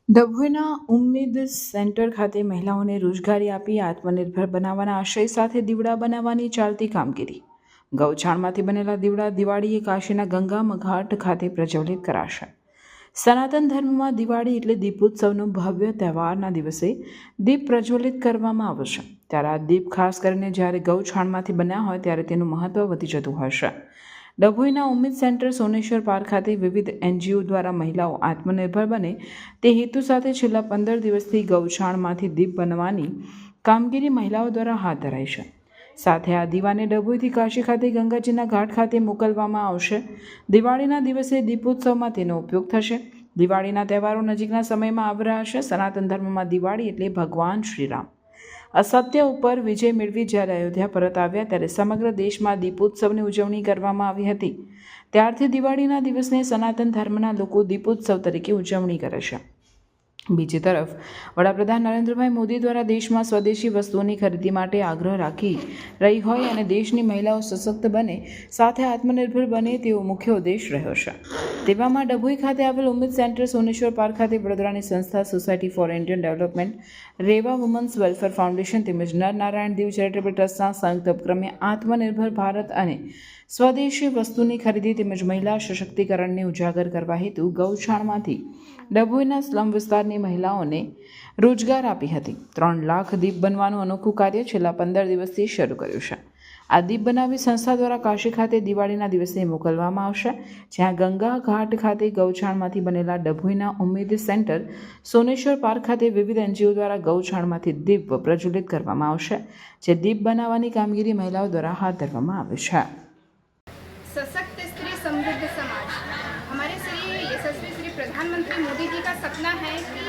ડભોઈના ઉમ્મીદ centre ખાતે મહિલાઓને રોજગારી આપી આત્મનિર્ભર બનાવવાના આશય સાથે દીવડા બનાવવાની ચાલતી કામગીરી. ગૌછાણમાંથી બનેલા દીવડા દિવાળીએ કાશીના ગંગા ઘાટ ખાતે પ્રજ્વલિત કરાશે. સનાતન ધર્મમાં દિવાળી એટલે દીપોત્સવનો ભવ્ય તહેવારના દિવસે દીપ પ્રજ્વલિત કરવામાં આવશે. ત્યારે આ દીપ ખાસ કરીને જ્યારે ગૌછાણમાંથી બન્યા હોય ત્યારે તેનું મહત્ત્વ વધી જતું હોય છે. ડભોઈના ઉમ્મીદ સેન્ટર સોનેશ્વર પાર્ક ખાતે વિવિધ NGO દ્વારા મહિલાઓ આત્મનિર્ભર બને તે હેતુ સાથે છેલ્લા 15 દિવસથી ગૌછાણમાંથી દીપ બનવાની કામગીરી મહિલાઓ દ્વારા હાથ ધરાઈ છે. સાથે આ દીવાને ડભોઈથી કાશી ખાતે ગંગાજીના ઘાટ ખાતે મોકલવામાં આવશે. દિવાળીના દિવસે દીપોત્સવમાં તેનો ઉપયોગ થશે. દિવાળીના તહેવારો નજીકના સમયમાં આવી રહ્યા છે. સનાતન ધર્મમાં દિવાળી એટલે ભગવાન શ્રીરામ અસત્ય ઉપર વિજય મેળવી જ્યારે અયોધ્યા પરત આવ્યા ત્યારે સમગ્ર દેશમાં દીપોત્સવની ઉજવણી કરવામાં આવી હતી. ત્યારથી દિવાળીના દિવસને સનાતન ધર્મના લોકો દીપોત્સવ તરીકે ઉજવણી કરે છે. બીજી તરફ વડાપ્રધાન નરેન્દ્રભાઈ મોદી દ્વારા દેશમાં સ્વદેશી વસ્તુઓની ખરીદી માટે આગ્રહ રાખી રહી હોય અને દેશની મહિલાઓ સશક્ત બને સાથે આત્મનિર્ભર બને તેવો મુખ્ય ઉદ્દેશ રહ્યો છે. તેવામાં ડભોઈ ખાતે આવેલ ઉમ્મીદ સેન્ટર સોનેશ્વર પાર્ક ખાતે વડોદરાની સંસ્થા સોસાયટી ફોર ઇન્ડિયન ડેવલપમેન્ટ, રેવા વુમન્સ વેલફેર ફાઉન્ડેશન તેમજ નરનારાયણ દેવ ચેરિટેબલ ટ્રસ્ટના સંયુક્ત ઉપક્રમે આત્મનિર્ભર ભારત અને સ્વદેશી વસ્તુની ખરીદી તેમજ મહિલા સશક્તિકરણને ઉજાગર કરવા હેતુ ગૌછાણમાંથી ડભોઈના સ્લમ વિસ્તારની મહિલાઓને રોજગાર આપી હતી. 3 લાખ દીપ બનવાનું અનોખું કાર્ય છેલ્લા 15 દિવસથી શરૂ કર્યું છે. આ દીપ બનાવી સંસ્થા દ્વારા કાશી ખાતે દિવાળીના દિવસે મોકલવામાં આવશે, જ્યાં ગંગા ઘાટ ખાતે ગૌછાણમાંથી બનેલા ડભોઈના ઉમ્મીદ સેન્ટર સોનેશ્વર પાર્ક ખાતે વિવિધ NGO દ્વારા ગૌછાણમાંથી દીપ પ્રજ્વલિત કરવામાં આવશે, જે દીપ બનાવવાની કામગીરી મહિલાઓ દ્વારા હાથ ધરવામાં આવે છે. सशक्त स्त्री समृद्ध समाज हमारे श्री यशस्वी श्री प्रधानमंत्री मोदी जी का सपना है कि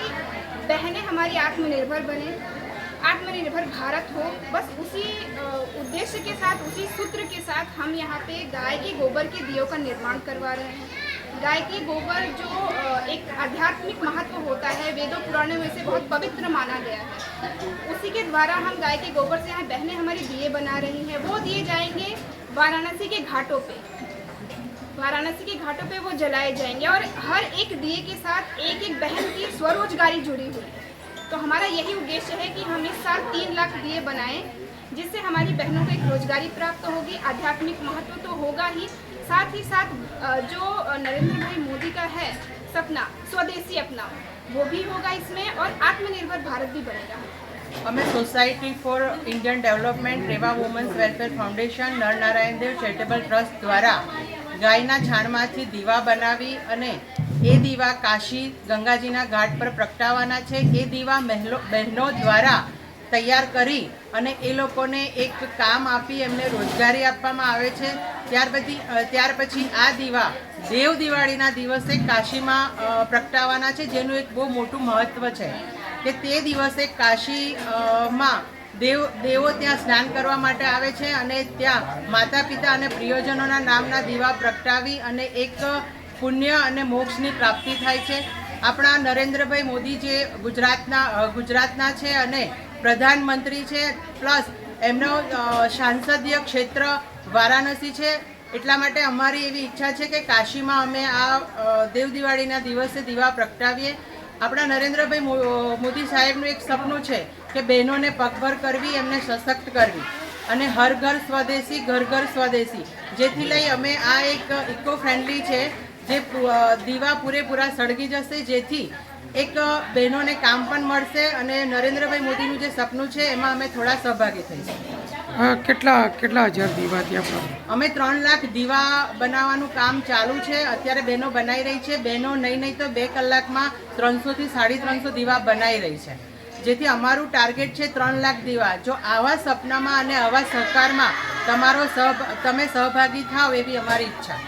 बहनें हमारी आत्मनिर्भर बने, आत्मनिर्भर भारत हो. बस उसी उद्देश्य के साथ, उसी सूत्र के साथ हम यहाँ पे गाय के गोबर के दियों का निर्माण करवा रहे हैं. गाय की गोबर जो एक आध्यात्मिक महत्व होता है, वेदों पुराणों में से बहुत पवित्र माना गया है. उसी के द्वारा हम गाय के गोबर से यहाँ बहनें हमारी दिए बना रही हैं. वो दिए जाएंगे वाराणसी के घाटों पे, वाराणसी के घाटों पे वो जलाए जाएंगे और हर एक दिए के साथ एक एक बहन की स्वरोजगारी जुड़ी हुई है. तो हमारा यही उद्देश्य है कि हम इस साल 3 लाख दिए बनाएं, जिससे हमारी बहनों को एक रोजगारी प्राप्त होगी. आध्यात्मिक महत्व तो होगा ही, साथ ही साथ जो नरेंद्र भाई मोदी का है सपना स्वदेशी अपनाओ, वो भी होगा इसमें और आत्मनिर्भर भारत भी बनेगा. અમે સોસાયટી ફોર ઇન્ડિયન ડેવલપમેન્ટ, રેવા વુમન્સ વેલફેર ફાઉન્ડેશન, નરનારાયણ દેવ ચેરિટેબલ ટ્રસ્ટ દ્વારા ગાયના છાણમાંથી દીવા બનાવી અને એ દીવા કાશી ગંગાજીના ઘાટ પર પ્રગટાવવાના છે. એ દીવા બહેનો દ્વારા તૈયાર કરી અને એ લોકોને એક કામ આપી એમને રોજગારી આપવામાં આવે છે. ત્યાર પછી આ દીવા દેવ દિવાળીના દિવસે કાશીમાં પ્રગટાવવાના છે, જેનું એક બહુ મોટું મહત્ત્વ છે કે તે દિવસે કાશીમાં દેવો ત્યાં સ્નાન કરવા માટે આવે છે અને ત્યાં માતા પિતા અને પ્રિયજનોના નામના દીવા પ્રગટાવી અને એક પુણ્ય અને મોક્ષની પ્રાપ્તિ થાય છે. આપણા નરેન્દ્રભાઈ મોદી જે ગુજરાતના છે અને પ્રધાનમંત્રી છે, પ્લસ એમનો સાંસદીય ક્ષેત્ર વારાણસી છે. એટલા માટે અમારી એવી ઈચ્છા છે કે કાશીમાં અમે આ દેવ દિવાળીના દિવસે દીવા પ્રગટાવીએ. આપણા નરેન્દ્રભાઈ મોદી સાહેબનું એક સપનું છે કે બહેનોને પગભર કરવી, એમને સશક્ત કરવી અને હર ઘર સ્વદેશી, ઘર ઘર સ્વદેશી, જેથી લઈ અમે આ એક ઇકો ફ્રેન્ડલી છે જે દીવા પૂરેપૂરા સળગી જશે, જેથી એક બહેનોને કામ પણ મળશે અને નરેન્દ્રભાઈ મોદીનું જે સપનું છે એમાં અમે થોડા સહભાગી થઈશું. કેટલા હજાર દીવા ત્યાં અમે 3 લાખ દીવા બનાવવાનું કામ ચાલુ છે. અત્યારે બહેનો બનાવી રહી છે. બહેનો નહીં તો 2 કલાકમાં 300 થી 350 દીવા બનાવી રહી છે, જેથી અમારું ટાર્ગેટ છે 3 લાખ દીવા. જો આવા સપનામાં અને આવા સહકારમાં તમે સહભાગી થાવ એવી અમારી ઈચ્છા.